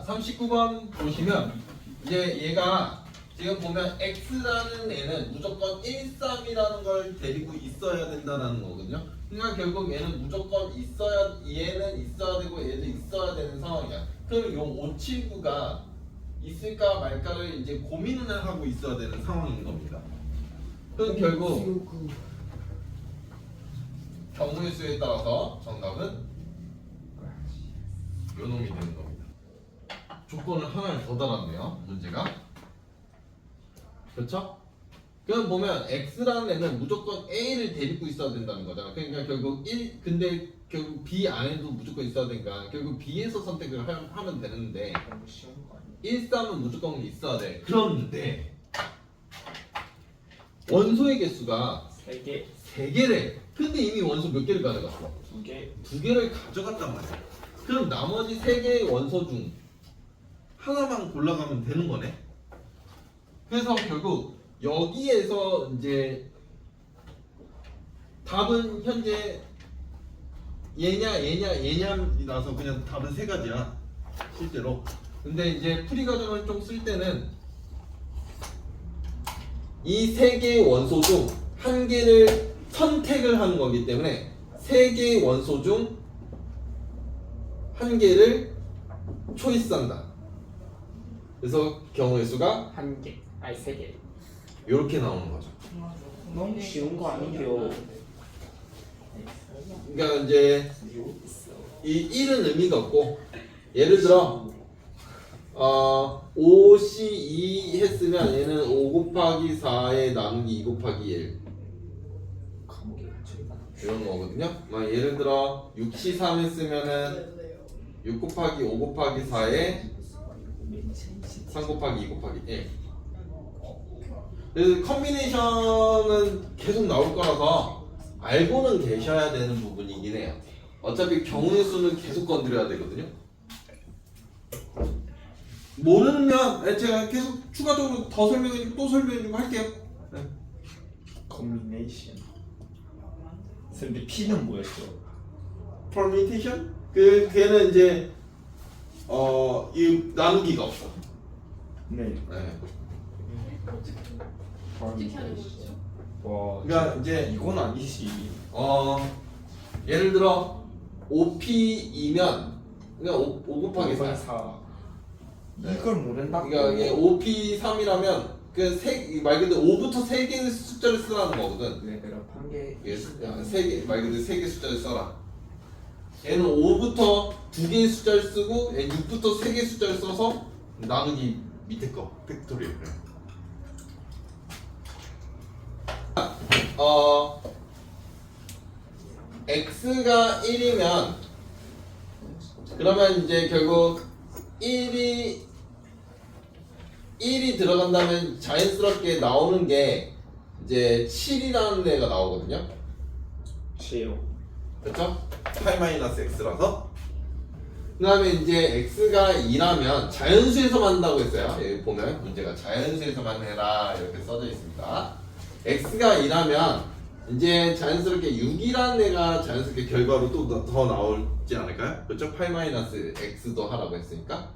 39번 보시면 이제 얘가 지금 보면 x라는 애는 무조건 1, 3이라는 걸 데리고 있어야 된다는 거거든요. 그러니까 결국 얘는 무조건 있어야, 얘는 있어야 되고 얘도 있어야 되는 상황이야. 그럼 요 579가 있을까 말까를 이제 고민을 하고 있어야 되는 상황인 겁니다. 그럼 결국 경우의 수에 따라서 정답은 요 놈이 되는 겁니다. 조건을 하나를 더 달았네요, 문제가. 그렇죠? 그럼 보면 x라는 애는 무조건 a를 데리고 있어야 된다는 거잖아. 그러니까 결국 1, 근데 결국 b 안에도 무조건 있어야 되니까 결국 b에서 선택을 하면 되는데 1, 3은 무조건 있어야 돼. 그런데 원소의 개수가 3개, 3개래. 근데 이미 원소 몇 개를 가져갔어? 2개, 2개를 가져갔단 말이야. 그럼 나머지 3개의 원소 중 하나만 골라가면 되는 거네. 그래서 결국 여기에서 이제 답은 현재 얘냐라서 그냥 답은 3가지야 실제로. 근데 이제 풀이 과정을 좀 쓸 때는 이 3개의 원소 중 1개를 선택을 하는 거기 때문에 3개의 원소 중 1개를 초이스한다. 그래서 경우의 수가 1개, 아니 3개. 이렇게 나오는 거죠. 너무 쉬운 거 아니에요? 그러니까 이제 이 1은 의미가 없고, 예를 들어 5C2 했으면 얘는 5 곱하기 4에 나누기 2 곱하기 1 이런 거거든요. 예를 들어 6C3 했으면은 6 곱하기 5 곱하기 4에 3 곱하기 2 곱하기 1. 그래서 컨비네이션은 계속 나올 거라서 알고는 계셔야 되는 부분이긴 해요. 어차피 경우의 수는 계속 건드려야 되거든요. 모르면 제가 계속 추가적으로 더 설명해주고 또 설명해주고 할게요. 네. 컨비네이션. 근데 P는 뭐였죠? permutation? 걔는 이제 이 나누기가 없어. 네. 네. 어떻게 하는 거죠? 와, 그러니까 이제 이건 아니지. 예를 들어 5P이면 그러니까 5 곱하기 4. 4. 네. 이걸 모른다고? 그러니까 이게 5P3이라면 말 그대로 5부터 3개의 숫자를 쓰라는 거거든. 네, 그럼 한 개. 말 그대로 3개 숫자를 써라. 얘는 5부터 2개의 숫자를 쓰고 얘는 6부터 3개의 숫자를 써서 나누기 밑에 거 팩토리얼. x가 1이면 그러면 이제 결국 1이 들어간다면 자연스럽게 나오는 게 이제 7이라는 애가 나오거든요. 7. 그렇죠? 8-x라서. 그 다음에 이제 x가 2라면 자연수에서만 한다고 했어요. 여기 보면 문제가 자연수에서만 해라 이렇게 써져 있습니다. x가 2라면 이제 자연스럽게 6이라는 애가 자연스럽게 결과로 또 더 나오지 않을까요? 그렇죠? 8-x도 하라고 했으니까.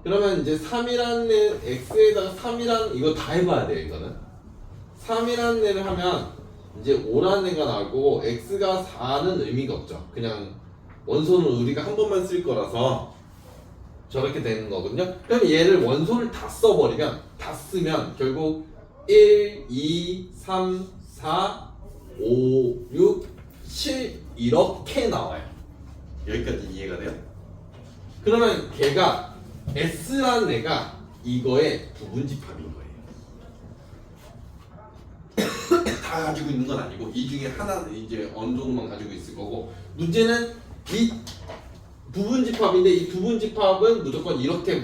그러면 이제 3이라는 애, x에다가 3이라는 이거 다 해봐야 돼요. 이거는 3이라는 애를 하면 이제 5라는 애가 나오고 x가 4는 의미가 없죠. 그냥 원소는 우리가 한 번만 쓸 거라서 저렇게 되는 거거든요. 그럼 얘를 원소를 다 써버리면, 다 쓰면 결국 1, 2, 3, 4, 5, 6, 7 이렇게 나와요. 여기까지 이해가 돼요? 그러면 걔가 S라는 애가 이거의 부분집합인 거예요. 다 가지고 있는 건 아니고 이 중에 하나 이제 어느 정도만 가지고 있을 거고, 문제는 이 부분집합인데 이 부분집합은 무조건 이렇게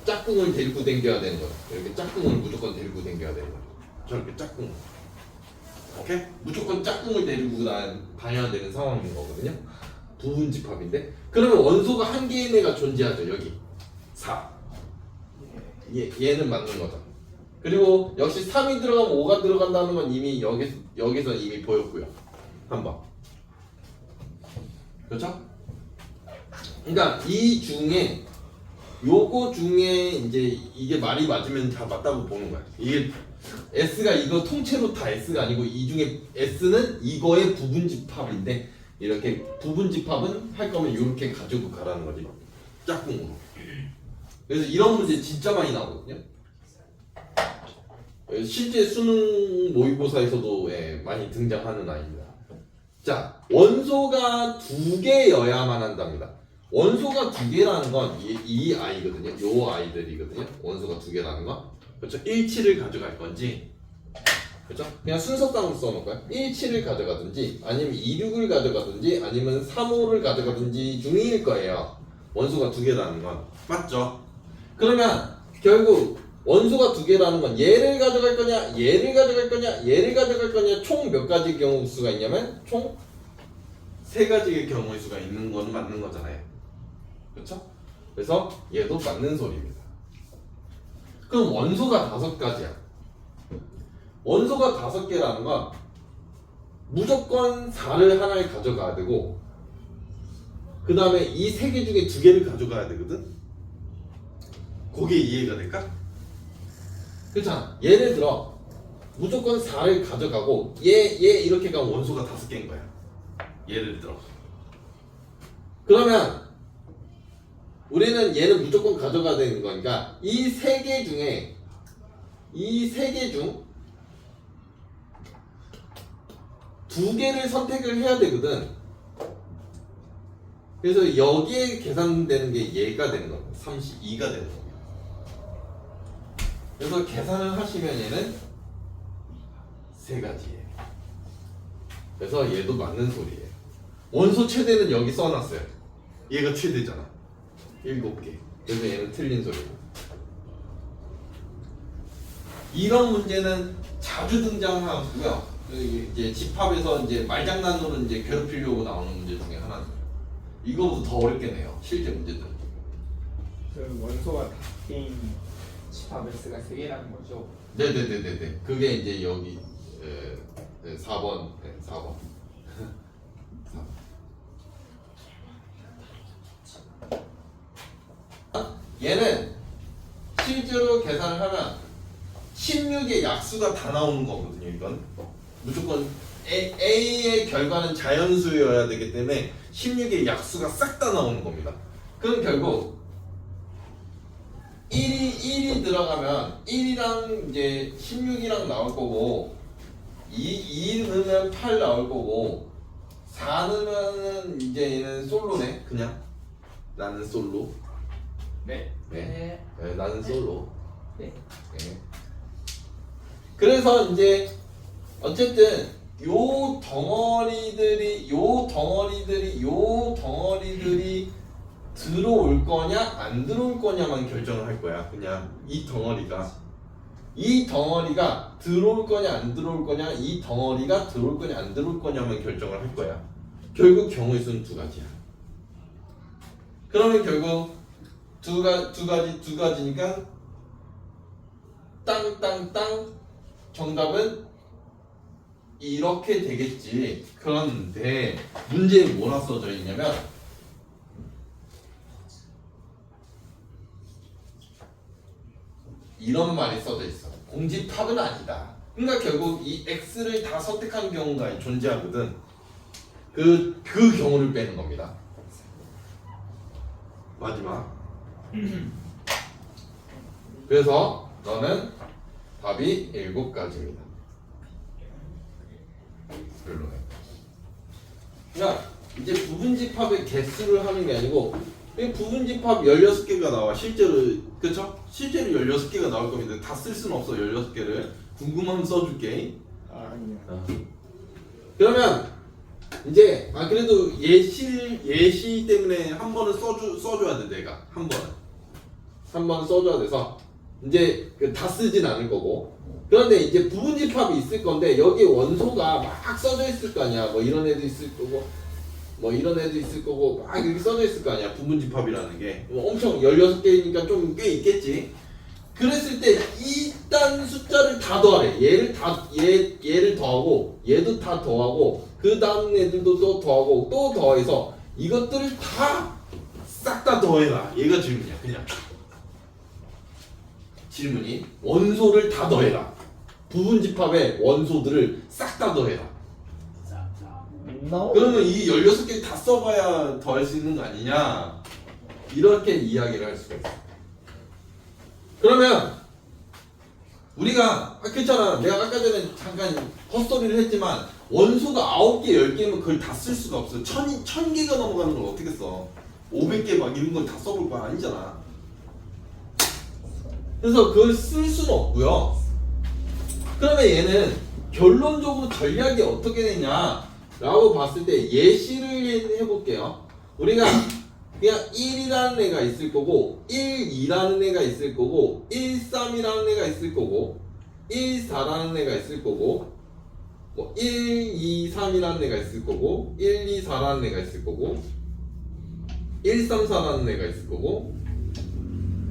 짝꿍을 데리고 다녀야 되는 거예요. 이렇게 짝꿍을 무조건 데리고 다녀야 되는 거예요. 저렇게 짝꿍. 오케이? 무조건 짝꿍을 데리고 다녀야 되는 상황인 거거든요. 부분집합인데 그러면 원소가 한 개의 애가 존재하죠. 여기 4. 얘는 맞는 거죠. 그리고 역시 3이 들어가면 5가 들어간다는 건 이미 여기서 이미 보였고요. 한번. 그렇죠? 그러니까 이 중에 요거 중에 이제 이게 말이 맞으면 다 맞다고 보는 거야. 이게 S가 이거 통째로 다 S가 아니고 이 중에 S는 이거의 부분 집합인데 이렇게 부분 집합은 할 거면 이렇게 가지고 가라는 거지. 짝꿍으로. 그래서 이런 문제 진짜 많이 나오거든요. 실제 수능 모의고사에서도 많이 등장하는 아이입니다. 자, 원소가 2개여야만 한답니다. 원소가 2개라는 건 이 아이거든요. 요 아이들이거든요. 원소가 2개라는 건. 그렇죠? 17을 가져갈 건지, 그렇죠? 그냥 순서상으로 써놓을까요? 17을 가져가든지, 아니면 26을 가져가든지, 아니면 35를 가져가든지 중일 거예요. 원소가 2개라는 건. 맞죠? 그러면 결국 원소가 2개라는 건 얘를 가져갈 거냐, 얘를 가져갈 거냐, 얘를 가져갈 거냐, 총 몇 가지 경우 수가 있냐면 총 3가지의 경우의 수가 있는 건 맞는 거잖아요. 그렇죠? 그래서 얘도 맞는 소리입니다. 그럼 원소가 5가지야. 원소가 5개라는 건 무조건 4를 하나를 가져가야 되고, 그 다음에 이 3개 중에 2개를 가져가야 되거든. 그게 이해가 될까? 그렇잖아. 예를 들어 무조건 4를 가져가고 얘 이렇게 가면 원소가 5개인 거야. 예를 들어. 그러면 우리는 얘는 무조건 가져가야 되는 거니까 이 3개 중에 이 3개 중 2개를 선택을 해야 되거든. 그래서 여기에 계산되는 게 얘가 되는 겁니다. 32가 되는 겁니다. 그래서 계산을 하시면 얘는 3가지예요. 그래서 얘도 맞는 소리예요. 원소 최대는 여기 써놨어요. 얘가 최대잖아. 7개. 그래서 얘는 틀린 소리고. 이런 문제는 자주 등장하고요. 이제 집합에서 이제 말장난으로 이제 괴롭히려고 나오는 문제 중에 하나는. 이거보다 더 어렵겠네요. 실제 문제들. 그 원소가 바뀐 집합 S가 3개라는 거죠. 네네네네네. 그게 이제 여기 4번. 네, 4번. 얘는 실제로 계산을 하면 16의 약수가 다 나오는 거거든요. 이건 무조건 A의 결과는 자연수여야 되기 때문에 16의 약수가 싹 다 나오는 겁니다. 그럼 결국 1이 들어가면 1이랑 이제 16이랑 나올 거고 2 넣으면 8 나올 거고 4 넣으면 이제 얘는 솔로네. 그냥 나는 솔로. 네. 네. 네, 나는 솔로. 네. 네. 그래서 이제 어쨌든 요 덩어리들이 들어올 거냐 안 들어올 거냐만 결정을 할 거야. 그냥 이 덩어리가 들어올 거냐 안 들어올 거냐, 이 덩어리가 들어올 거냐 안 들어올 거냐만 결정을 할 거야. 결국 경우의 수는 2가지야. 그러면 결국 두 가지니까 땅땅땅 정답은 이렇게 되겠지. 그런데 문제에 뭐라 써져 있냐면 이런 말이 써져 있어. 공집합은 아니다. 그러니까 결국 이 X를 다 선택한 경우가 존재하거든. 그 경우를 빼는 겁니다. 마지막. 그래서 너는 답이 7가지입니다. 별로네. 그러니까 이제 부분집합의 개수를 하는 게 아니고 부분집합 16개가 나와. 실제로. 그쵸? 실제로 16개가 나올 겁니다. 다 쓸 수는 없어. 16개를. 궁금하면 써줄게. 아니요. 그러면 이제 그래도 예시 때문에 한 번은 써줘야 돼. 내가 한 번 써줘야 돼서 이제 다 쓰진 않을 거고. 그런데 이제 부분집합이 있을 건데 여기 원소가 막 써져 있을 거 아니야. 뭐 이런 애도 있을 거고 뭐 이런 애도 있을 거고 막 이렇게 써져 있을 거 아니야. 부분집합이라는 게 뭐 엄청 16개니까 좀 꽤 있겠지. 그랬을 때 일단 숫자를 다 더하래. 얘를 더하고 얘도 다 더하고 그 다음 애들도 또 더하고 또 더해서 이것들을 다 싹 다 더해라. 얘가 질문이야. 그냥 질문이 원소를 다 더해라. 부분 집합의 원소들을 싹 다 더해라. 그러면 이 16개 다 써봐야 더할 수 있는 거 아니냐? 이렇게 이야기를 할 수가 있어. 그러면 우리가 그랬잖아. 내가 아까 전에 잠깐 헛소리를 했지만 원소가 9개, 10개면 그걸 다 쓸 수가 없어. 1000개가 넘어가는 걸 어떻게 써? 500개 막 이런 걸 다 써볼 거 아니잖아. 그래서 그걸 쓸 수는 없고요. 그러면 얘는 결론적으로 전략이 어떻게 되냐라고 봤을 때 예시를 해볼게요. 우리가 그냥 1이라는 애가 있을 거고 1, 2라는 애가 있을 거고 1, 3이라는 애가 있을 거고 1, 4라는 애가 있을 거고 뭐 1, 2, 3이라는 애가 있을 거고 1, 2, 4라는 애가 있을 거고 1, 3, 4라는 애가 있을 거고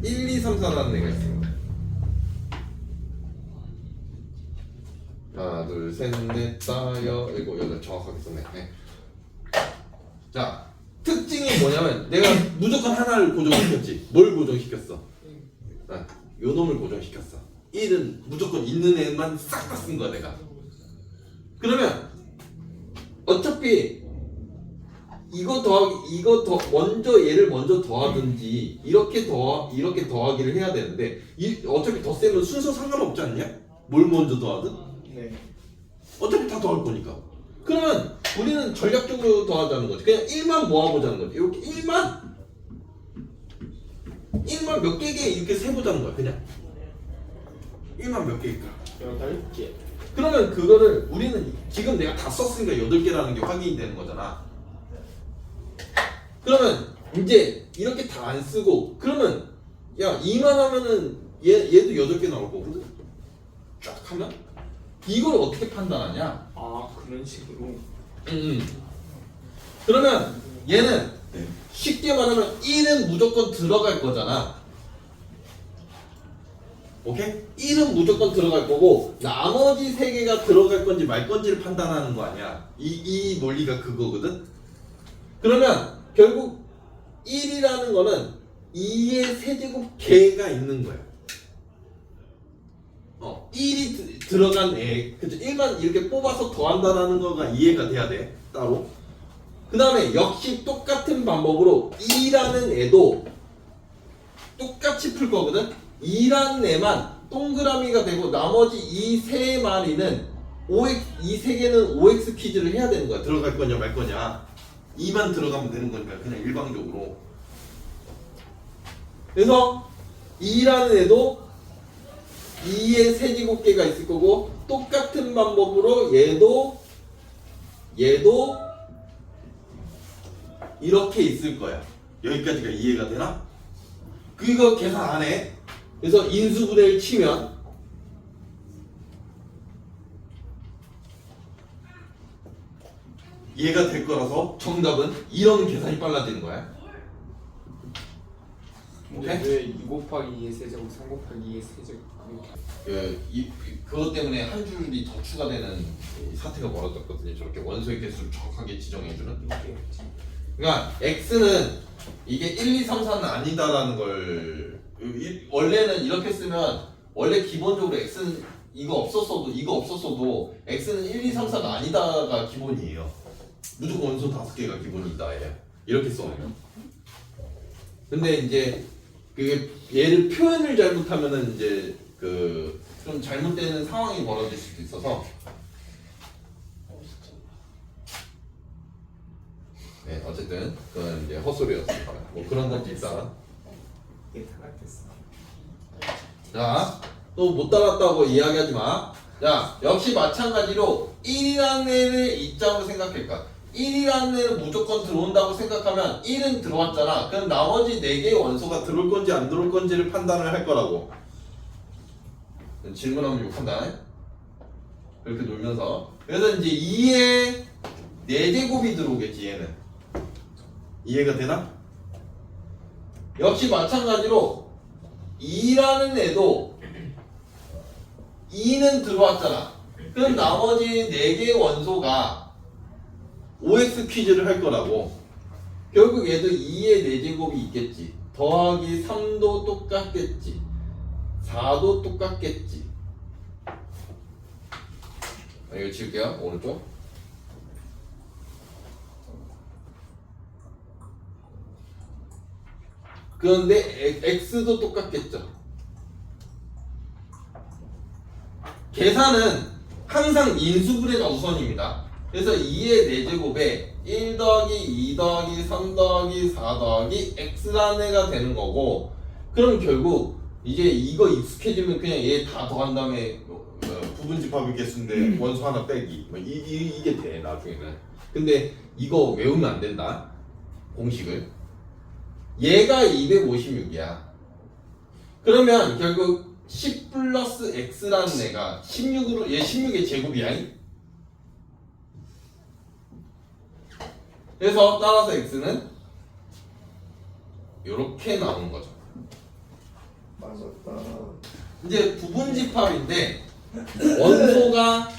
1, 2, 3, 4라는 애가 있을 거고 하나, 둘, 셋, 넷, 다, 여, 일곱, 여덟 정확하게 썼네. 네. 자, 특징이 뭐냐면 내가 무조건 하나를 고정시켰지. 뭘 고정시켰어? 요 놈을 고정시켰어. 1은 무조건 있는 애만 싹 다 쓴 거야 내가. 그러면 어차피 이거 먼저 얘를 먼저 더하든지 이렇게 더하기를 해야 되는데 어차피 덧셈은 순서 상관없지 않냐? 뭘 먼저 더하든? 네. 어차피 다 더할 거니까. 그러면 우리는 전략적으로 더하자는 거지. 그냥 1만 모아보자는 거지. 이렇게 1만 몇 개게 이렇게 세보자는 거야. 그냥 1만 몇 개일까? 8개. 그러면 그거를 우리는 지금 내가 다 썼으니까 8개라는 게 확인이 되는 거잖아. 그러면 이제 이렇게 다 안 쓰고 그러면 야 2만 하면은 얘도 8개 나올 거거든. 쫙 하면 이걸 어떻게 판단하냐? 아 그런 식으로. 그러면 얘는 쉽게 말하면 1은 무조건 들어갈 거잖아. 오케이? 1은 무조건 들어갈 거고 나머지 3개가 들어갈 건지 말 건지를 판단하는 거 아니야. 이 논리가 그거거든. 그러면 결국 1이라는 거는 2의 세제곱 개가 있는 거야. 1이 들어간 애, 그쵸? 1만 이렇게 뽑아서 더한다는 거가 이해가 돼야 돼, 따로. 그 다음에 역시 똑같은 방법으로 2라는 애도 똑같이 풀 거거든? 2라는 애만 동그라미가 되고 나머지 이 세 마리는 이 세 개는 OX 퀴즈를 해야 되는 거야. 들어갈 거냐 말 거냐. 2만 들어가면 되는 거니까 그냥 일방적으로. 그래서 2라는 애도 2의 세제곱계가 있을 거고 똑같은 방법으로 얘도 이렇게 있을 거야. 여기까지가 이해가 되나? 그거 계산 안 해. 그래서 인수분해를 치면 얘가 될 거라서 정답은 이런 계산이 빨라지는 거야. 근데 왜 2 곱하기 2의 세제곱 3 곱하기 2의 세제곱 그렇게 그것 때문에 한 줄이 더 추가되는 사태가 벌어졌거든요. 저렇게 원소의 개수를 정확하게 지정해주는. 그러니까 x는 이게 1, 2, 3, 4는 아니다라는 걸 원래는 이렇게 쓰면 원래 기본적으로 x는 이거 없었어도 x는 1, 2, 3, 4가 아니다가 기본이에요. 무조건 원소 5개가 기본이다. 이렇게 써요. 근데 이제 그게 얘를 표현을 잘못하면은 이제 좀 잘못되는 상황이 벌어질 수도 있어서 네 어쨌든 그건 이제 헛소리였습니다. 뭐 그런 것도 있다. 이게 타락했어. 자, 또 못 따랐다고 이야기하지 마. 자, 역시 마찬가지로 1이라는 애를 입장으로 생각할까? 1이라는 애는 무조건 들어온다고 생각하면 1은 들어왔잖아. 그럼 나머지 4개의 원소가 들어올 건지 안 들어올 건지를 판단을 할 거라고. 질문하면 욕한다. 이렇게 놀면서. 그래서 이제 2의 4제곱이 들어오겠지 얘는. 이해가 되나? 역시 마찬가지로 2라는 애도 2는 들어왔잖아. 그럼 나머지 4개의 원소가 OX 퀴즈를 할 거라고. 결국 얘도 2의 4제곱이 있겠지. 더하기 3도 똑같겠지. 4도 똑같겠지. 이거 지울게요. 오른쪽. 그런데 x도 똑같겠죠. 계산은 항상 인수분해가 우선입니다. 그래서 2의 4제곱에 1 더하기 2 더하기 3 더하기 4 더하기 x라는 애가 되는 거고, 그럼 결국 이제 이거 익숙해지면 그냥 얘 다 더한 다음에 부분집합의 개수인데 원소 하나 빼기 이게 돼 나중에는. 근데 이거 외우면 안 된다, 공식을. 얘가 256이야. 그러면 결국 10 플러스 x라는 애가 16으로, 얘 16의 제곱이야. 그래서 따라서 x는 이렇게 나오는 거죠. 맞았다. 이제 부분집합인데 원소가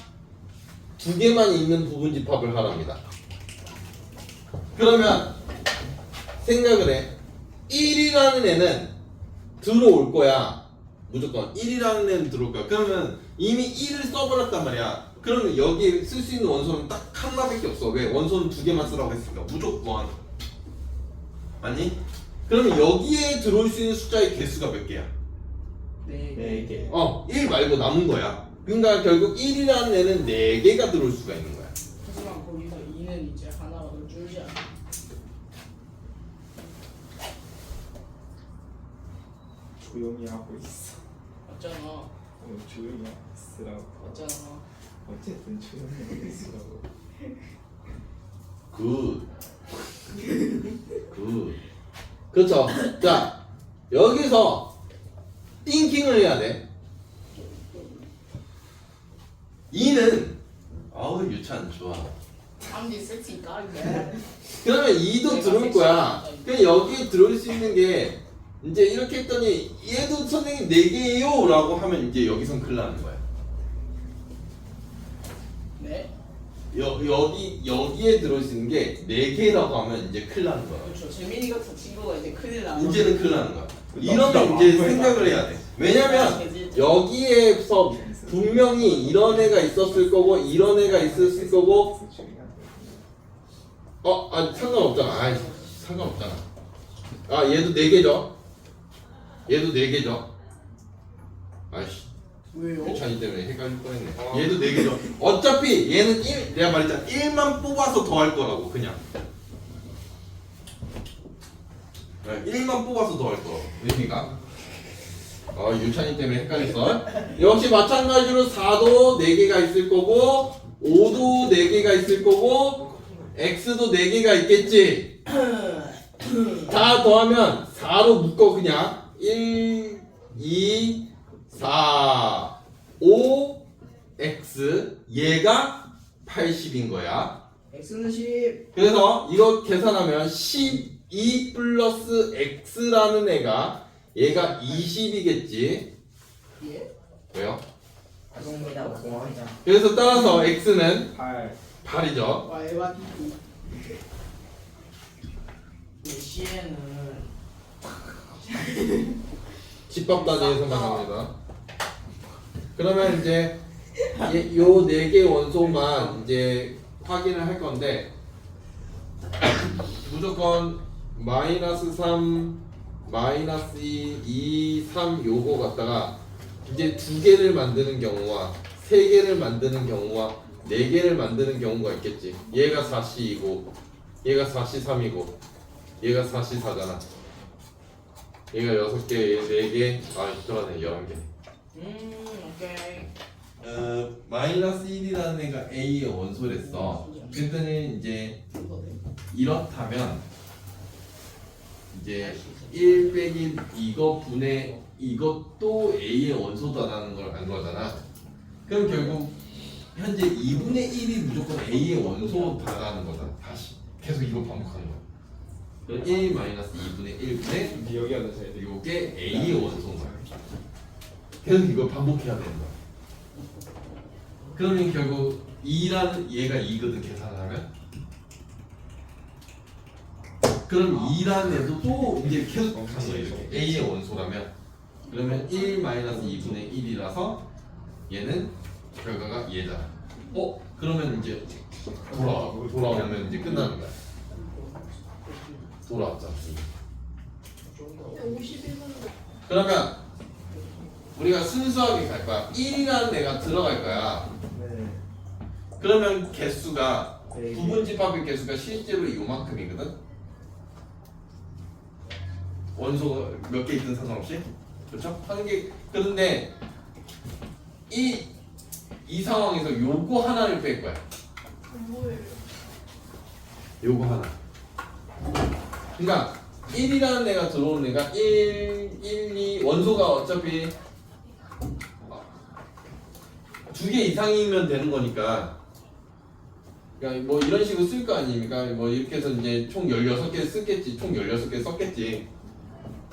2개만 있는 부분집합을 하랍니다. 그러면 생각을 해. 1이라는 애는 들어올 거야. 무조건 1이라는 애는 들어올 거야. 그러면 이미 1을 써버렸단 말이야. 그러면 여기 쓸 수 있는 원소는 딱 하나밖에 없어. 왜? 원소는 2개만 쓰라고 했으니까 무조건. 아니? 그러면 여기에 들어올 수 있는 숫자의 개수가 몇 개야? 4개. 1 말고 남은 거야. 그러니까 결국 1이라는 애는 4개가 들어올 수가 있는 거야. 하지만 거기서 2는 이제 하나가 더 줄지 않아. 조용히 하고 있어. 맞잖아. 조용히 하고 있으라고. 맞잖아. 어쨌든 조용히 하고 있으라고. 굿. 그렇죠. 자, 여기서 띵킹을 해야 돼. 2는 유찬 좋아. 암디 섹시 까인데. 그러면 2도 들어올 거야. 그냥 여기에 들어올 수 있는 게 이제 이렇게 했더니 얘도 선생님 4개예요 라고 하면 이제 여기선 큰일 나는 거야. 네. 여기에 들어올 수 있는 게 4개라고 하면 이제 큰일 나는 거야. 그렇죠. 재민이 같은 친구가 이제 큰일 나는. 이제는 큰일 나는 거야. 이러면 이제 생각을 해야 돼. 왜냐면 여기에서 분명히 이런 애가 있었을 거고 이런 애가 있었을 거고. 상관없잖아. 상관없잖아. 얘도 4개죠. 얘도 4개죠. 아이씨. 왜요? 유찬이 때문에 헷갈릴 뻔했네. 얘도 4개죠. 어차피 얘는 1, 내가 말했잖아. 1만 뽑아서 더 할 거라고, 그냥. 1만 뽑아서 더 할 거라고, 의미가. 유찬이 때문에 헷갈렸어. 역시 마찬가지로 4도 4개가 있을 거고, 5도 4개가 있을 거고, x도 4개가 있겠지. 다 더하면 4로 묶어, 그냥. 1, 2, 4, 5, x. 얘가 80인 거야. x는 10. 그래서 이거 계산하면 12 플러스 x라는 애가 얘가 20이겠지. 예? 왜요? 아동이다. 공항이다. 그래서 따라서 x는 8. 8이죠. 와이와 디디. 시에는 집밥다지에서만 합니다. 그러면 이제 요 4개 원소만 이제 확인을 할 건데 무조건 마이너스 3, 마이너스 2, 3 요거 갖다가 이제 2개를 만드는 경우와 3개를 만드는 경우와 4개를 만드는 경우가 있겠지. 얘가 4C이고 얘가 4C 3이고 얘가 4C 4잖아. 얘가 6개, 얘 4개, 그러네 11개. 오케이. 마이너스 1이라는 애가 A의 원소랬어. 그랬더니 이제 이렇다면 이제 1 빼기 이거 분의 이것도 A의 원소다라는 걸 안 거잖아. 그럼 결국 현재 2분의 1이 무조건 A의 원소다라는 거다. 다시 계속 이거 반복하는 거야. 그럼 1 마이너스 2분의 1분의 여기가 더 잘 돼. 이게 A의 원소인 거야. 계속 이걸 반복해야 되는 거야. 그러면 결국 2라는 얘가 2거든 계산을 하면. 그럼 2라는 애도 또 이제 계속 가는 거야. 이렇게 A의 원소라면 그러면 1 마이너스 2분의 1이라서 얘는 결과가 얘잖아. 그러면 이제 돌아오면 이제 끝나는 거야. 돌아왔잖아. 51분. 그러면 우리가 순수하게 갈 거야. 1이라는 애가 들어갈 거야. 네. 그러면 개수가 네. 부분집합의 개수가 실제로 요만큼이거든. 원소가 몇 개 있든 상관없이. 그렇죠? 한 개. 그런데 이 상황에서 요거 하나를 뺄 거야. 뭐예요? 요거 하나. 그러니까 1이라는 애가 들어오는 애가 1, 2 원소가 어차피 2개 이상이면 되는 거니까. 그러니까 뭐 이런 식으로 쓸 거 아닙니까? 뭐 이렇게 해서 이제 총 16개 쓰겠지. 총 16개 썼겠지.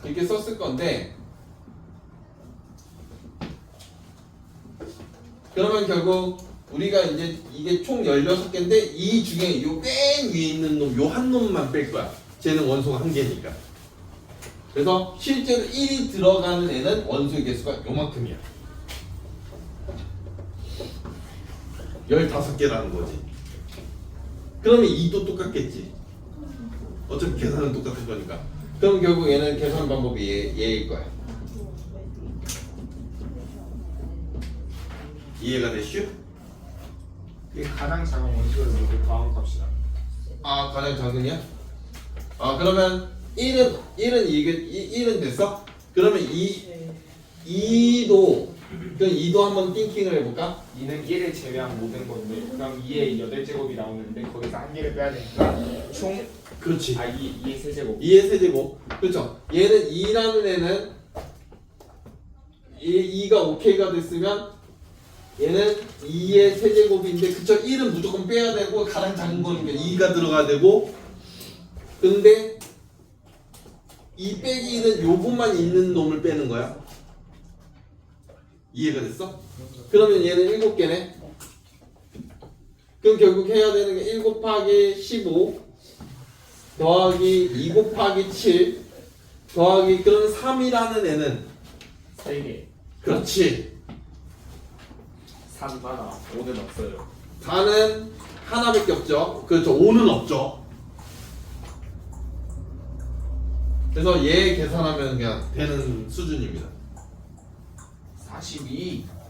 이렇게 썼을 건데 그러면 결국 우리가 이제 이게 총 16개인데 이 중에 요 맨 위에 있는 놈, 요 한 놈만 뺄 거야. 쟤는 원소가 한 개니까. 그래서 실제로 1이 들어가는 애는 원소의 개수가 요만큼이야. 15개라는 거지. 그러면 2도 똑같겠지. 어차피 계산은 똑같을 거니까. 그럼 결국 얘는 계산 방법이 얘일 거야. 이해가 되슈? 이게 가장 작은 원소를 모두 더한 값이다. 아, 가장 작으냐? 아, 그러면 1은 됐어? 그러면 2도 그럼 2도 한번 띵킹을 해볼까? 2는 1을 제외한 모든 건데 그럼 2의 8제곱이 나오는데 거기서 한 개를 빼야 되니까 총 그렇지. 2의 세제곱. 2의 세제곱. 그렇죠. 얘는 2라는 애는 2가 오케이가 됐으면 얘는 2의 세제곱인데 그쵸? 1은 무조건 빼야 되고 가장 작은 거니까 2가 들어가야 되고 근데 2 빼기 1은 요것만 있는 놈을 빼는 거야. 이해가 됐어? 그러면 얘는 7개네. 그럼 결국 해야 되는 게 1 곱하기 15 더하기 2 곱하기 7 더하기 그럼 3이라는 애는 3개. 그렇지. 3 하나. 5는 없어요. 4는 하나밖에 없죠. 그렇죠. 5는 없죠. 그래서 얘 계산하면 그냥 되는 수준입니다. 42.